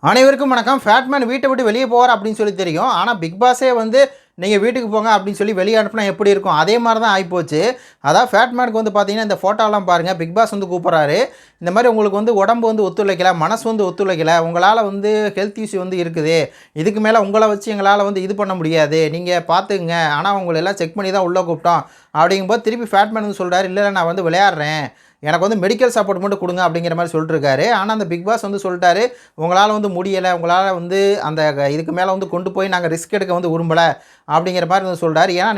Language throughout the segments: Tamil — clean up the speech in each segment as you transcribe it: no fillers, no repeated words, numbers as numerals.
அனைவருக்கும் வணக்கம். ஃபேட்மேன் வீட்டை விட்டு வெளியே போவார் அப்படின்னு சொல்லி தெரியும். ஆனால் பிக் பாஸே வந்து நீங்கள் வீட்டுக்கு போங்க அப்படின்னு சொல்லி வெளியே அனுப்புனா எப்படி இருக்கும்? அதே மாதிரி தான் ஆகிப்போச்சு. அதான் ஃபேட்மேனுக்கு வந்து பார்த்தீங்கன்னா, இந்த ஃபோட்டோலாம் பாருங்கள். பிக் பாஸ் வந்து கூப்பிட்றாரு. இந்த மாதிரி உங்களுக்கு வந்து உடம்பு வந்து ஒத்துழைக்கல, மனசு வந்து ஒத்துழைக்கல, உங்களால் வந்து ஹெல்த் இஷ்யூ வந்து இருக்குது. இதுக்கு மேலே உங்களை வச்சு எங்களால் வந்து இது பண்ண முடியாது. நீங்கள் பார்த்துக்குங்க. ஆனால் உங்களை எல்லாம் செக் பண்ணி தான் உள்ளே கூப்பிட்டோம். அப்படிங்கும்போது திருப்பி ஃபேட்மேன் வந்து சொல்கிறாரு, இல்லை நான் வந்து விளையாடுறேன், எனக்கு வந்து மெடிக்கல் சப்போர்ட் மட்டும் கொடுங்க அப்படிங்கிற மாதிரி சொல்லிட்டுருக்காரு. ஆனால் அந்த பிக் பாஸ் வந்து சொல்லிட்டாரு, உங்களால் வந்து முடியலை, உங்களால் வந்து அந்த இதுக்கு மேலே வந்து கொண்டு போய் நாங்கள் ரிஸ்க் எடுக்க வந்து விரும்பலை அப்படிங்கிற மாதிரி வந்து சொல்கிறாரு. ஏன்னா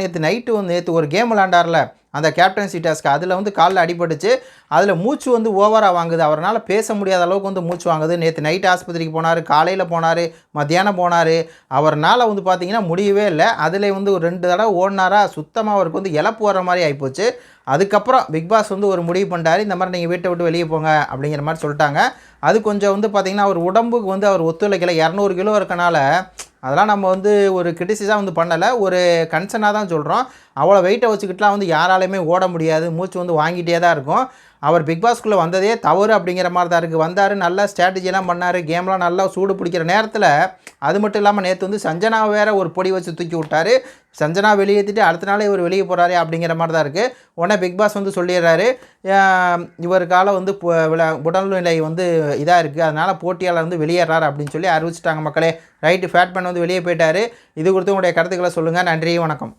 நேற்று ஒரு கேம் விளாண்டார்ல, அந்த கேப்டன்சி டாஸ்க், அதில் வந்து காலில் அடிபட்டுச்சு. அதில் மூச்சு வந்து ஓவராக வாங்குது. அவரால் பேச முடியாத அளவுக்கு வந்து மூச்சு வாங்குது. நேற்று நைட் ஆஸ்பத்திரிக்கு போனார், காலையில் போனார், மத்தியானம் போனார். அவர்னால் வந்து பார்த்திங்கன்னா முடியவே இல்லை. அதில் வந்து ஒரு 2 தடவை ஓடினாரா, சுத்தமாக அவருக்கு வந்து இழப்பு வர மாதிரி ஆகிப்போச்சு. அதுக்கப்புறம் பிக் பாஸ் வந்து ஒரு முடிவு பண்ணிட்டாரு, இந்த மாதிரி நீங்கள் வீட்டை விட்டு வெளியே போங்க அப்படிங்கிற மாதிரி சொல்லிட்டாங்க. அது கொஞ்சம் வந்து பார்த்திங்கன்னா அவர் உடம்புக்கு வந்து அவர் ஒத்துழைக்கலை. 200 கிலோ இருக்கனால அதெல்லாம் நம்ம வந்து ஒரு கிரிட்டிசிஸாக வந்து பண்ணலை, ஒரு கன்சர்னாக தான் சொல்கிறோம். அவ்வளோ வெயிட்டை வச்சுக்கிட்டுலாம் வந்து யாராலையுமே ஓட முடியாது. மூச்சு வந்து வாங்கிட்டே தான் இருக்கும். அவர் பிக் பாஸ்க்குள்ளே வந்ததே தவறு அப்படிங்கிற மாதிரி தான் இருக்குது. வந்தார், நல்லா ஸ்ட்ராட்டஜிலாம் பண்ணார், கேம்லாம் நல்லா சூடு பிடிக்கிற நேரத்தில். அது மட்டும் இல்லாமல் நேற்று வந்து சஞ்சனா வேறு ஒரு பொடி வச்சு தூக்கி விட்டார். சஞ்சனா வெளியேற்றிட்டு அடுத்த நாளே இவர் வெளியே போகிறாரு அப்படிங்கிற மாதிரி தான் இருக்குது. உடனே பிக் பாஸ் வந்து சொல்லிடுறாரு, இவருக்கால வந்து உடல்நிலை வந்து இதாக இருக்குது, அதனால் போட்டியாளர் வந்து வெளியேறாரு அப்படின்னு சொல்லி அறிவிச்சிட்டாங்க மக்களே. ரைட்டு, ஃபேட்மேன் வந்து வெளியே போயிட்டார். இது குறித்து உங்களுடைய கருத்துக்களை சொல்லுங்கள். நன்றி, வணக்கம்.